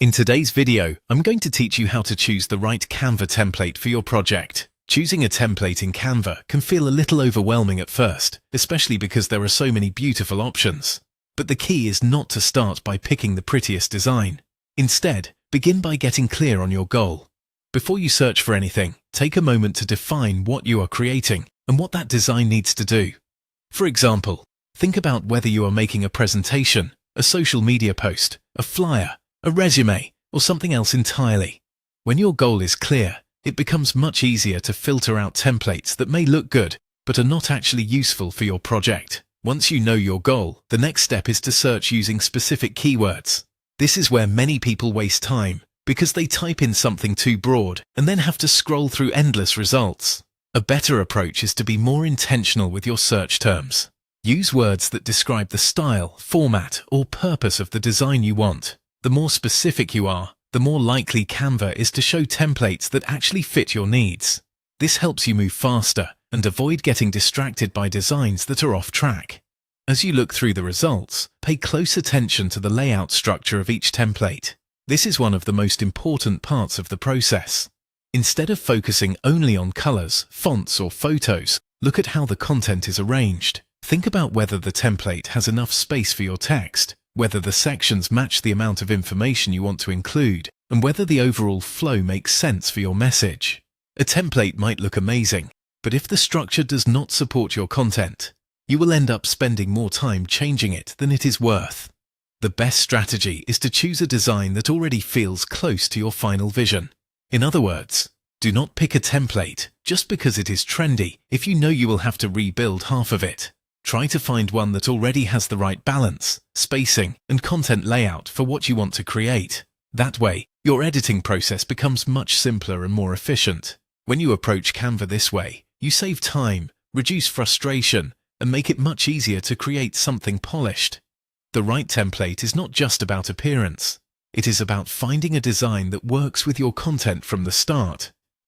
In today's video, I'm going to teach you how to choose the right Canva template for your project. Choosing a template in Canva can feel a little overwhelming at first, especially because there are so many beautiful options. But the key is not to start by picking the prettiest design. Instead, begin by getting clear on your goal. Before you search for anything, take a moment to define what you are creating and what that design needs to do. For example, think about whether you are making a presentation, a social media post, a flyer, a resume, or something else entirely. When your goal is clear, it becomes much easier to filter out templates that may look good, but are not actually useful for your project. Once you know your goal, the next step is to search using specific keywords. This is where many people waste time, because they type in something too broad and then have to scroll through endless results. A better approach is to be more intentional with your search terms. Use words that describe the style, format, or purpose of the design you want. The more specific you are, the more likely Canva is to show templates that actually fit your needs. This helps you move faster and avoid getting distracted by designs that are off track. As you look through the results, pay close attention to the layout structure of each template. This is one of the most important parts of the process. Instead of focusing only on colors, fonts, or photos, look at how the content is arranged. Think about whether the template has enough space for your text, whether the sections match the amount of information you want to include, and whether the overall flow makes sense for your message. A template might look amazing, but if the structure does not support your content, you will end up spending more time changing it than it is worth. The best strategy is to choose a design that already feels close to your final vision. In other words, do not pick a template just because it is trendy if you know you will have to rebuild half of it. Try to find one that already has the right balance, spacing, and content layout for what you want to create. That way, your editing process becomes much simpler and more efficient. When you approach Canva this way, you save time, reduce frustration, and make it much easier to create something polished. The right template is not just about appearance. It is about finding a design that works with your content from the start.